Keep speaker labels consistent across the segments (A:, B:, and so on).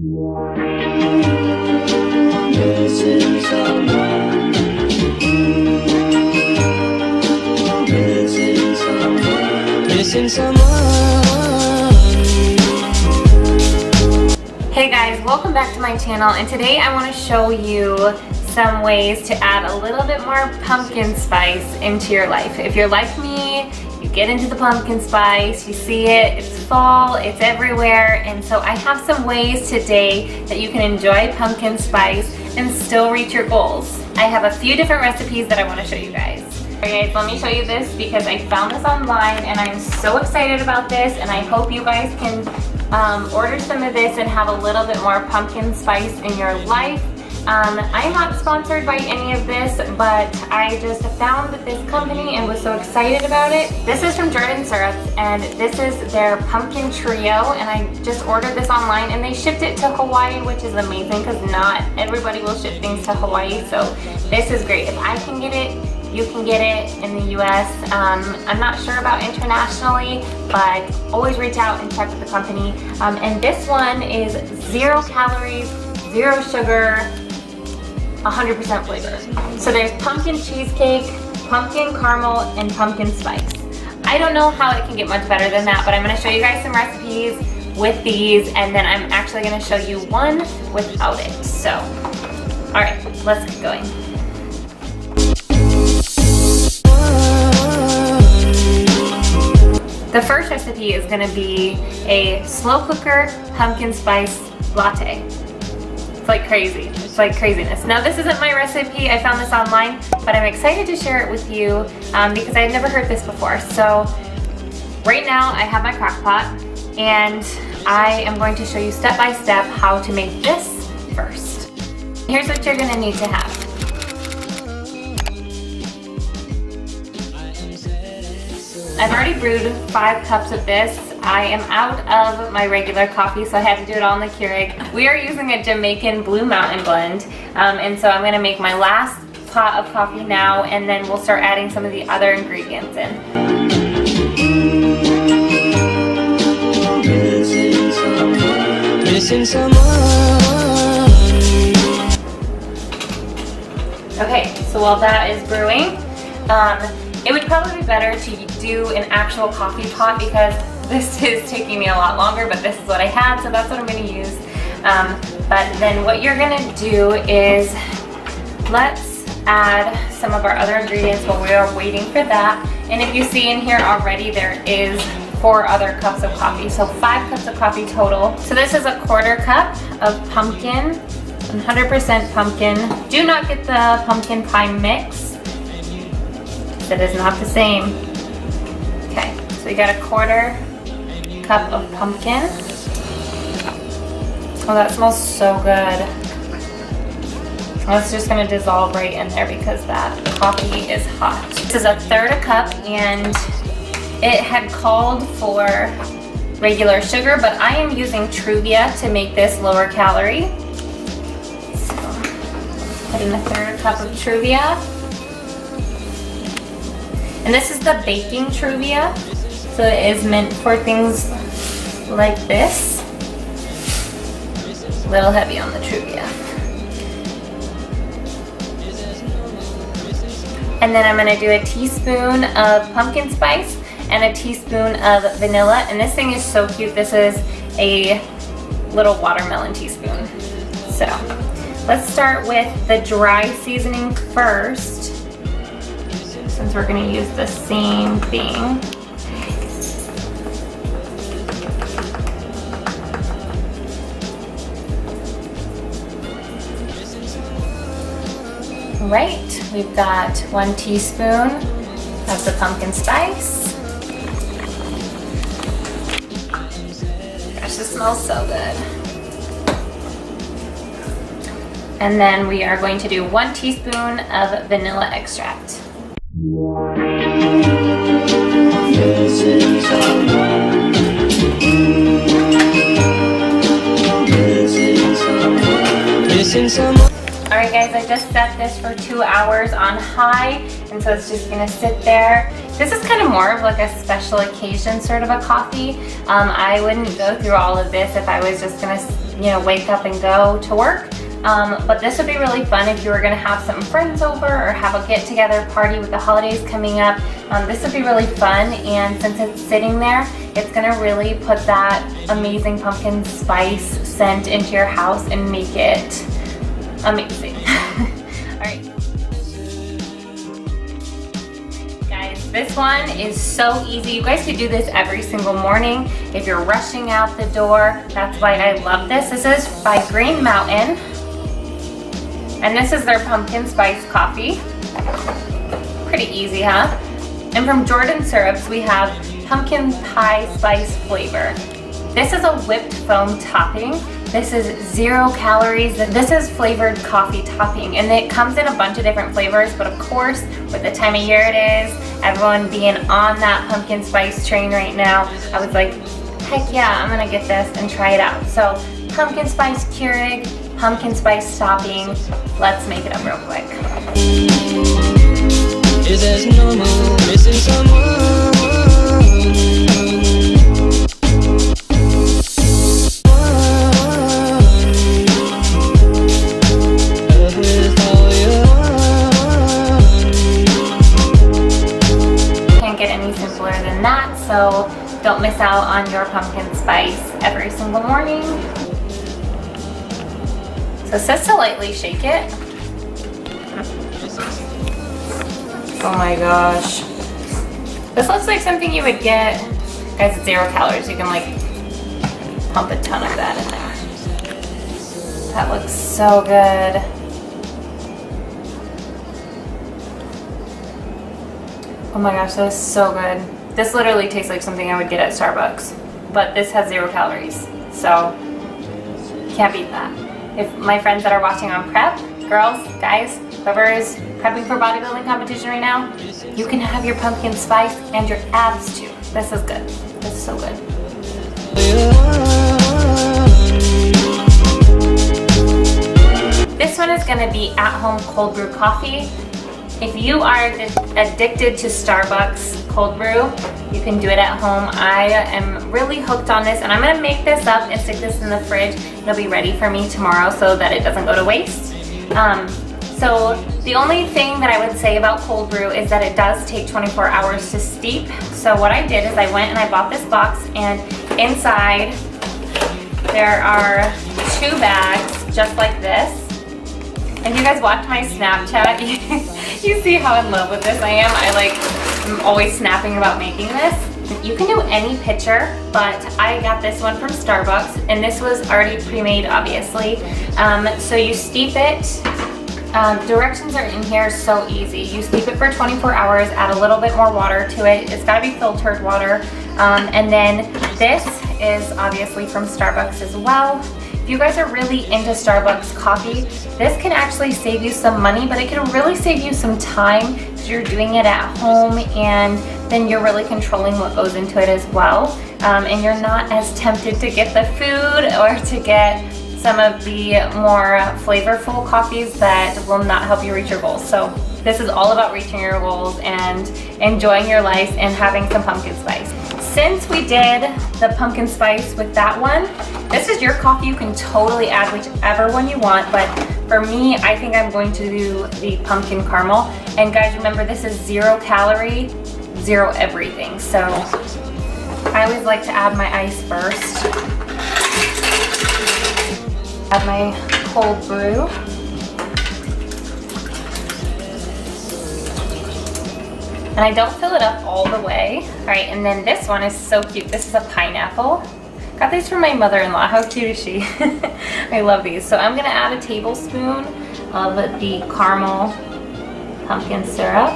A: Missing someone. Missing someone. Missing someone.
B: Hey guys, welcome back to my channel, and today I want to show you some ways to add a little bit more pumpkin spice into your life. If you're like me, you get into the pumpkin spice, you see it, it's fall, it's everywhere, and so I have some ways today that you can enjoy pumpkin spice and still reach your goals. I have a few different recipes that I want to show you guys. Alright guys, let me show you this because I found this online and I'm so excited about this, and I hope you guys can order some of this and have a little bit more pumpkin spice in your life. I'm not sponsored by any of this, but I just found this company and was so excited about it. This is from Jordan Syrups, and this is their pumpkin trio, and I just ordered this online and they shipped it to Hawaii, which is amazing because not everybody will ship things to Hawaii, so this is great. If I can get it, you can get it in the US. I'm not sure about internationally, but always reach out and check with the company. And this one is 0 calories, 0 sugar, 100% flavor. So there's pumpkin cheesecake, pumpkin caramel, and pumpkin spice. I don't know how it can get much better than that, but I'm gonna show you guys some recipes with these, and then I'm actually gonna show you one without it. So, all right, let's get going. The first recipe is gonna be a slow cooker pumpkin spice latte. It's like crazy. It's like craziness. Now this isn't my recipe. I found this online, but I'm excited to share it with you because I had never heard this before. So right now I have my crock pot, and I am going to show you step by step how to make this first. Here's what you're gonna need to have. I've already brewed 5 cups of this. I am out of my regular coffee, so I had to do it all in the Keurig. We are using a Jamaican Blue Mountain blend, and so I'm gonna make my last pot of coffee now, and then we'll start adding some of the other ingredients in.
A: Missing someone.
B: Okay, so while that is brewing, it would probably be better to do an actual coffee pot because this is taking me a lot longer, but this is what I had, so that's what I'm going to use. But then what you're going to do is let's add some of our other ingredients while we are waiting for that. And if you see in here already, there is 4 other cups of coffee, so 5 cups of coffee total. So this is a 1/4 cup of pumpkin, 100% pumpkin. Do not get the pumpkin pie mix. It is not the same. Okay, so we got a 1/4 cup of pumpkin. Oh, that smells so good. It's just gonna dissolve right in there because that coffee is hot. This is a 1/3 cup, and it had called for regular sugar, but I am using Stevia to make this lower calorie. So, put in a 1/3 cup of Stevia. And this is the baking Stevia, so it is meant for things like this. A little heavy on the Stevia. And then I'm gonna do a teaspoon of pumpkin spice and a teaspoon of vanilla. And this thing is so cute. This is a little watermelon teaspoon. So let's start with the dry seasoning first, since we're going to use the same thing. All right, we've got 1 teaspoon of the pumpkin spice. Gosh, this smells so good. And then we are going to do 1 teaspoon of vanilla extract.
A: Missing someone. Missing someone. Missing someone.
B: Alright guys, I just set this for 2 hours on high, and so it's just gonna sit there. This is kind of more of like a special occasion sort of a coffee. I wouldn't go through all of this if I was just gonna you know, wake up and go to work. But this would be really fun if you were gonna have some friends over or have a get-together party with the holidays coming up. This would be really fun, and since it's sitting there, it's gonna really put that amazing pumpkin spice scent into your house and make it amazing. All right. Guys, this one is so easy. You guys could do this every single morning. If you're rushing out the door, that's why I love this. This is by Green Mountain. And this is their pumpkin spice coffee. Pretty easy, huh? And from Jordan Syrups, we have pumpkin pie spice flavor. This is a whipped foam topping. This is 0 calories. This is flavored coffee topping, and it comes in a bunch of different flavors, but of course, with the time of year it is, everyone being on that pumpkin spice train right now, I was like, heck yeah, I'm gonna get this and try it out. So, pumpkin spice Keurig, pumpkin spice topping. Let's make it up real quick.
A: Is as normal, missing someone.
B: Can't get any simpler than that, so don't miss out on your pumpkin spice every single morning. So it says to lightly shake it. Oh my gosh. This looks like something you would get. Guys, it's 0 calories. You can like pump a ton of that in there. That looks so good. Oh my gosh, that is so good. This literally tastes like something I would get at Starbucks, but this has 0 calories. So, can't beat that. If my friends that are watching on prep, girls, guys, whoever is prepping for bodybuilding competition right now, you can have your pumpkin spice and your abs too. This is good. This is so good. This one is gonna be at-home cold brew coffee. If you are addicted to Starbucks cold brew, you can do it at home. I am really hooked on this, and I'm gonna make this up and stick this in the fridge. It'll be ready for me tomorrow so that it doesn't go to waste. So the only thing that I would say about cold brew is that it does take 24 hours to steep. So what I did is I went and I bought this box, and inside there are 2 bags just like this. If you guys watch my Snapchat, you see how in love with this I am. I'm always snapping about making this. You can do any pitcher, but I got this one from Starbucks, and this was already pre-made, obviously. So you steep it. Directions are in here, so easy. You steep it for 24 hours, add a little bit more water to it. It's gotta be filtered water. And then this is obviously from Starbucks as well. If you guys are really into Starbucks coffee, this can actually save you some money, but it can really save you some time because you're doing it at home, and then you're really controlling what goes into it as well. And you're not as tempted to get the food or to get some of the more flavorful coffees that will not help you reach your goals. So this is all about reaching your goals and enjoying your life and having some pumpkin spice. Since we did the pumpkin spice with that one, this is your coffee. You can totally add whichever one you want, but for me, I think I'm going to do the pumpkin caramel. And guys, remember, this is 0 calorie, 0 everything. So I always like to add my ice first. Add my cold brew. And I don't fill it up all the way. All right, and then this one is so cute. This is a pineapple. Got these from my mother-in-law. How cute is she? I love these. So I'm gonna add a tablespoon of the caramel pumpkin syrup.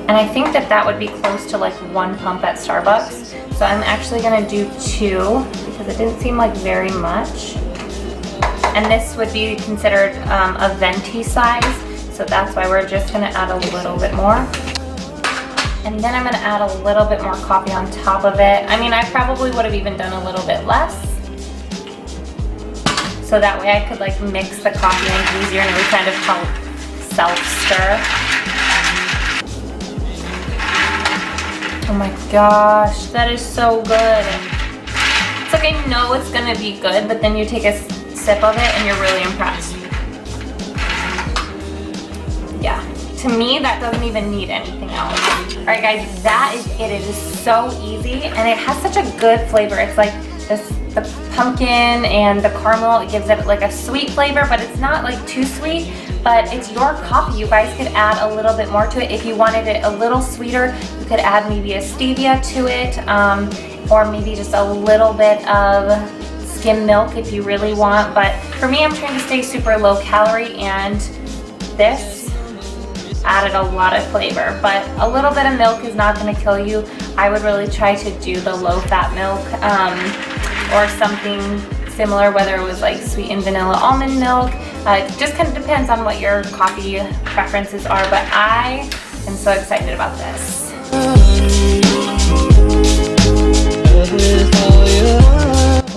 B: And I think that would be close to like 1 pump at Starbucks. So I'm actually gonna do 2 because it didn't seem like very much. And this would be considered a venti size. So that's why we're just gonna add a little bit more. And then I'm gonna add a little bit more coffee on top of it. I mean, I probably would have even done a little bit less. So that way I could like mix the coffee in easier and it would kind of help self-stir. Oh my gosh, that is so good. It's like I know it's gonna be good, but then you take a sip of it and you're really impressed. Yeah, to me that doesn't even need anything else. All right guys, that is it. It is so easy and it has such a good flavor. It's like the pumpkin and the caramel, it gives it like a sweet flavor, but it's not like too sweet. But it's your coffee. You guys could add a little bit more to it. If you wanted it a little sweeter, you could add maybe a stevia to it, or maybe just a little bit of skim milk if you really want. But for me, I'm trying to stay super low calorie, and this added a lot of flavor. But a little bit of milk is not going to kill you. I would really try to do the low fat milk, or something similar, whether it was like sweetened vanilla almond milk. It just kind of depends on what your coffee preferences are, but I am so excited about this.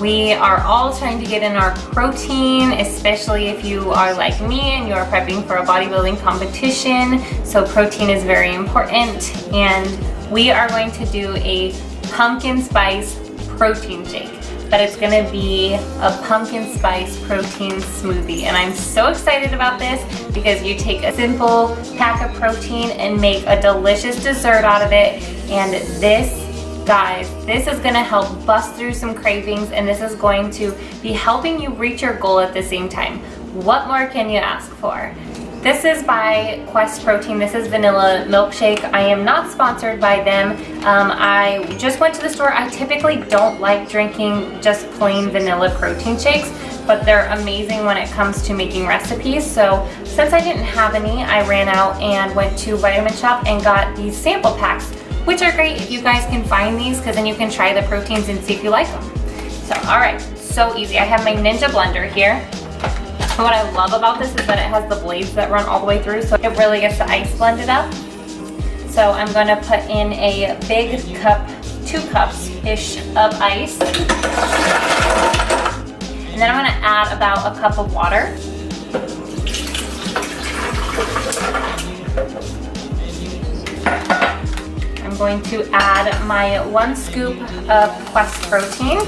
B: We are all trying to get in our protein, especially if you are like me and you are prepping for a bodybuilding competition. So protein is very important, and we are going to do a pumpkin spice protein shake. But it's gonna be a pumpkin spice protein smoothie. And I'm so excited about this because you take a simple pack of protein and make a delicious dessert out of it. And this, guys, this is gonna help bust through some cravings, and this is going to be helping you reach your goal at the same time. What more can you ask for? This is by Quest Protein. This is vanilla milkshake. I am not sponsored by them. I just went to the store. I typically don't like drinking just plain vanilla protein shakes, but they're amazing when it comes to making recipes. So since I didn't have any, I ran out and went to Vitamin Shop and got these sample packs, which are great if you guys can find these, because then you can try the proteins and see if you like them. So, all right, so easy. I have my Ninja blender here. What I love about this is that it has the blades that run all the way through, so it really gets the ice blended up. So I'm going to put in a big cup, 2 cups-ish of ice. And then I'm going to add about a cup of water. I'm going to add my 1 scoop of Quest Protein.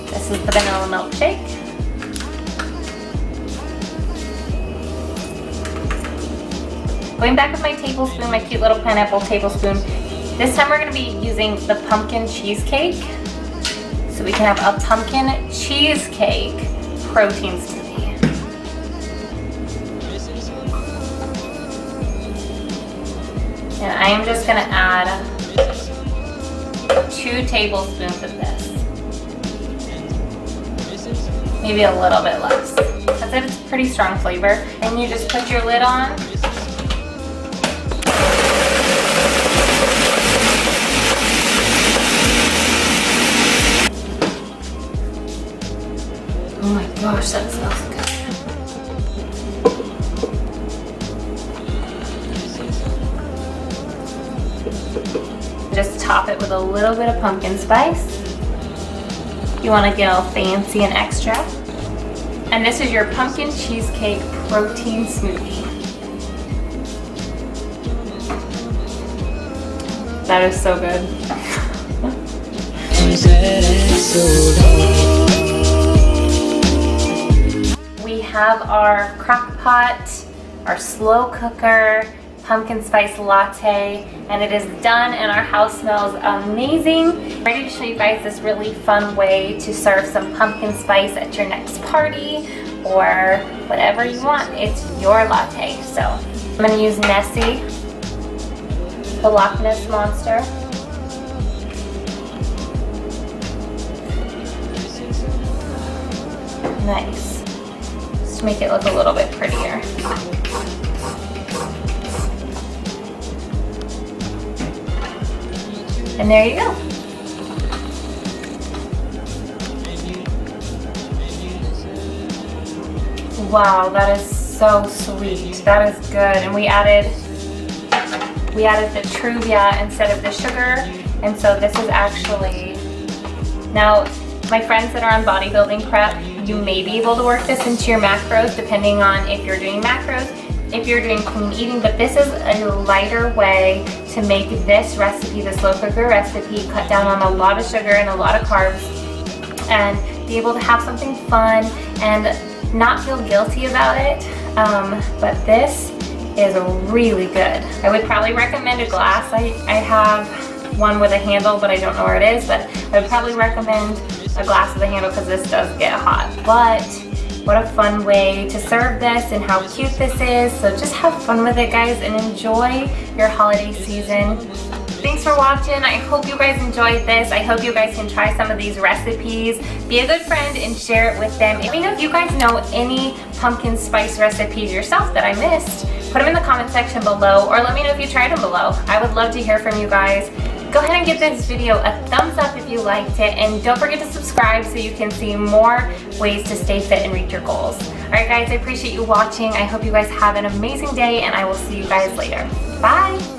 B: This is the vanilla milkshake. Going back with my tablespoon, my cute little pineapple tablespoon. This time we're going to be using the pumpkin cheesecake. So we can have a pumpkin cheesecake protein smoothie. And I am just going to add 2 tablespoons of this. Maybe a little bit less. That's it, it's a pretty strong flavor. And you just put your lid on. Oh my gosh, that smells good. Just top it with a little bit of pumpkin spice. You want to get all fancy and extra. And this is your pumpkin cheesecake protein smoothie. That is so good. We have our crock pot, our slow cooker, pumpkin spice latte, and it is done and our house smells amazing. I'm ready to show you guys this really fun way to serve some pumpkin spice at your next party or whatever you want. It's your latte. So I'm going to use Nessie, the Loch Ness Monster. Nice. Just to make it look a little bit prettier. And there you go. Wow, that is so sweet. That is good. And we added the Stevia instead of the sugar. And so this is actually, now my friends that are on bodybuilding prep, you may be able to work this into your macros depending on if you're doing macros, if you're doing clean eating, but this is a lighter way to make this recipe, the slow cooker recipe, cut down on a lot of sugar and a lot of carbs, and be able to have something fun and not feel guilty about it. But this is really good. I would probably recommend a glass. I have one with a handle, but I don't know where it is, but I would probably recommend a glass with a handle because this does get hot. But what a fun way to serve this, and how cute this is. So just have fun with it, guys, and enjoy your holiday season. Thanks for watching. I hope you guys enjoyed this. I hope you guys can try some of these recipes. Be a good friend and share it with them. Let me know if you guys know any pumpkin spice recipes yourself that I missed. Put them in the comment section below, or let me know if you tried them below. I would love to hear from you guys. Go ahead and give this video a thumbs up if you liked it, and don't forget to subscribe so you can see more ways to stay fit and reach your goals. Alright guys, I appreciate you watching. I hope you guys have an amazing day, and I will see you guys later. Bye!